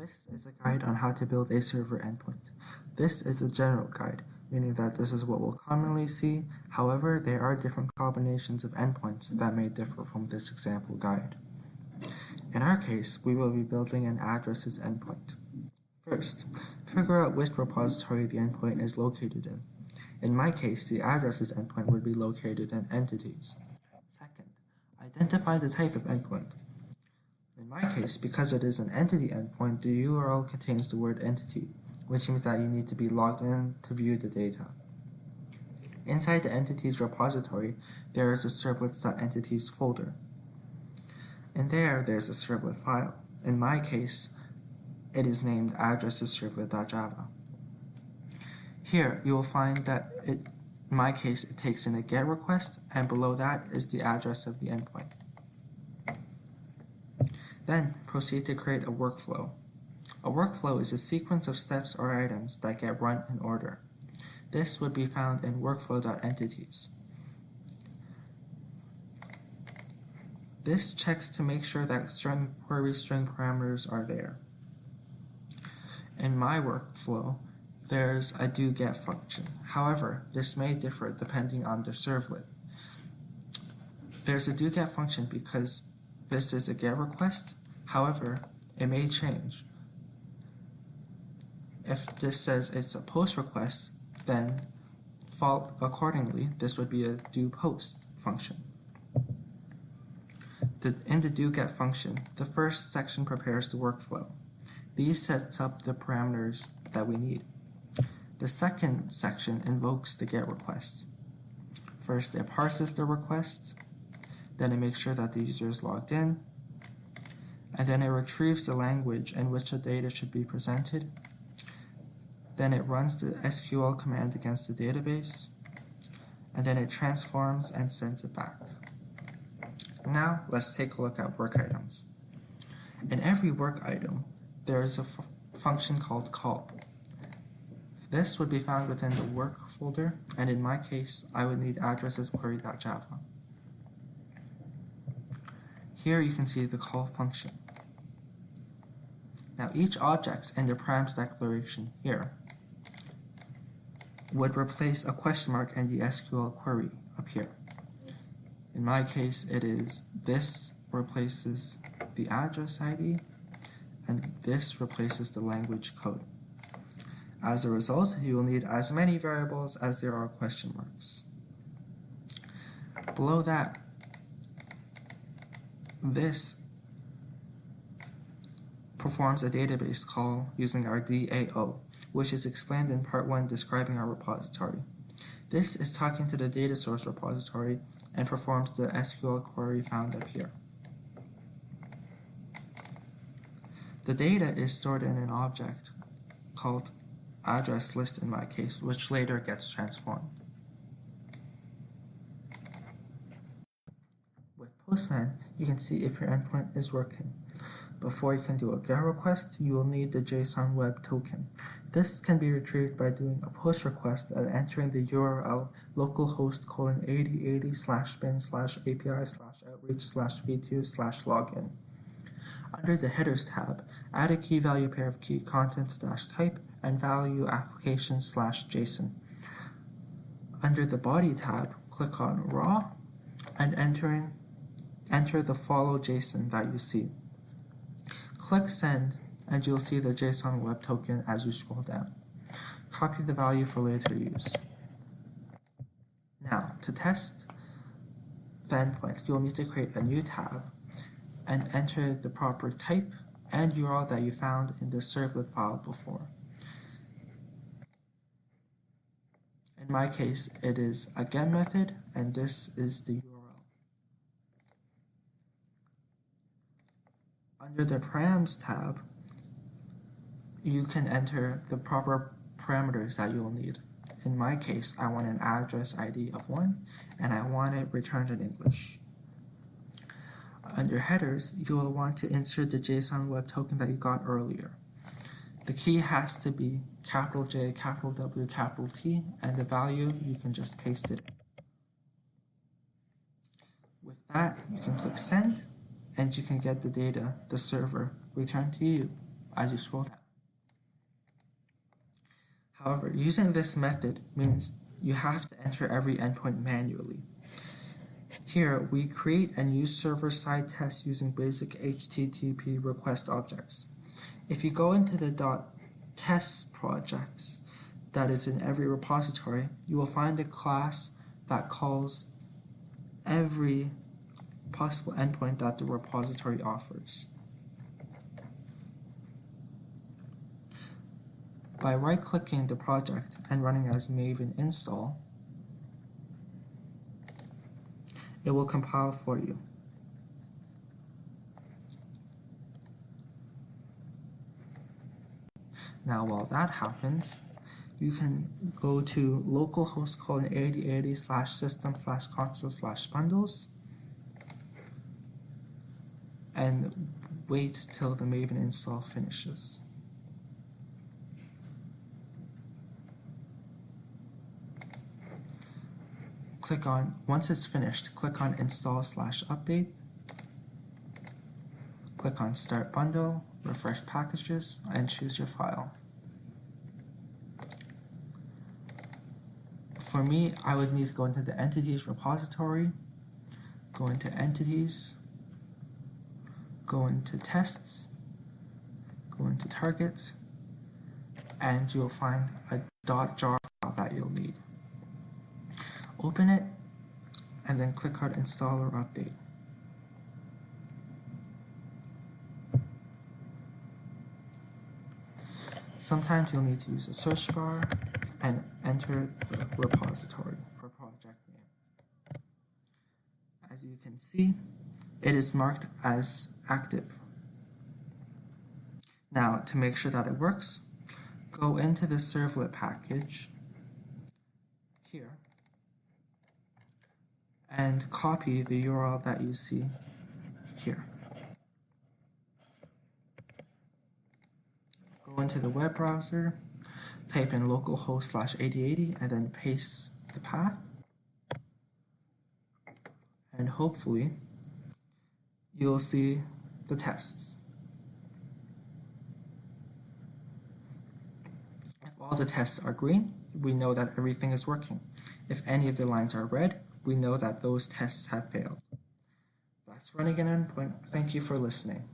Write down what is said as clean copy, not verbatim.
This is a guide on how to build a server endpoint. This is a general guide, meaning that this is what we'll commonly see. However, there are different combinations of endpoints that may differ from this example guide. In our case, we will be building an addresses endpoint. First, figure out which repository the endpoint is located in. In my case, the addresses endpoint would be located in entities. Second, identify the type of endpoint. In my case, because it is an entity endpoint, the URL contains the word entity, which means that you need to be logged in to view the data. Inside the entities repository, there is a servlets.entities folder. And there's a servlet file. In my case, it is named addressesservlet.java. Here, you will find that in my case, it takes in a GET request, and below that is the address of the endpoint. Then, proceed to create a workflow. A workflow is a sequence of steps or items that get run in order. This would be found in workflow.entities. This checks to make sure that certain query string parameters are there. In my workflow, there's a doGet function. However, this may differ depending on the servlet. There's a doGet function because this is a GET request. However, it may change. If this says it's a POST request, then accordingly, this would be a doPost function. In the doGet function, the first section prepares the workflow. These sets up the parameters that we need. The second section invokes the GET request. First, it parses the request, then it makes sure that the user is logged in, and then it retrieves the language in which the data should be presented. Then it runs the SQL command against the database, and then it transforms and sends it back. Now, let's take a look at work items. In every work item, there is a function called call. This would be found within the work folder, and in my case, I would need addressesquery.java. Here you can see the call function. Now each object in the params declaration here would replace a question mark in the SQL query up here. In my case, it is this replaces the address ID, and this replaces the language code. As a result, you will need as many variables as there are question marks. Below that, this performs a database call using our DAO, which is explained in part 1 describing our repository. This is talking to the data source repository and performs the SQL query found up here. The data is stored in an object called address list in my case, which later gets transformed. With Postman, you can see if your endpoint is working. Before you can do a GET request, you will need the JSON Web Token. This can be retrieved by doing a POST request and entering the URL localhost:8080/bin/API/outreach/v2/login. Under the Headers tab, add a key value pair of key content-type and value application/JSON. Under the Body tab, click on Raw and enter the follow JSON that you see. Click Send and you'll see the JSON Web Token as you scroll down. Copy the value for later use. Now, to test the endpoint, you'll need to create a new tab and enter the proper type and URL that you found in the servlet file before. In my case, it is a GET method, and this is the URL. Under the Params tab, you can enter the proper parameters that you will need. In my case, I want an address ID of 1, and I want it returned in English. Under Headers, you will want to insert the JSON Web Token that you got earlier. The key has to be capital J, capital W, capital T, and the value, you can just paste it in. With that, you can click Send, and you can get the data, the server, returned to you. as you scroll down. However, using this method means you have to enter every endpoint manually. Here, we create and use server-side tests using basic HTTP request objects. If you go into the .tests projects that is in every repository, you will find a class that calls every possible endpoint that the repository offers. By right-clicking the project and running as maven install, it will compile for you. Now, while that happens, you can go to localhost 8080/system/console/bundles and wait till the maven install finishes. Once it's finished, click on install/update, click on start bundle, refresh packages, and choose your file. For me, I would need to go into the entities repository, go into entities, go into tests, go into target, and you'll find a .jar file that you'll need. Open it, and then click on install or update. Sometimes you'll need to use a search bar and enter the repository or project name. As you can see, it is marked as active. Now, to make sure that it works, go into the servlet package here and copy the URL that you see here. Go into the web browser, type in localhost/8080 and then paste the path, and hopefully you'll see the tests. If all the tests are green, we know that everything is working. If any of the lines are red, we know that those tests have failed. That's running an endpoint. Thank you for listening.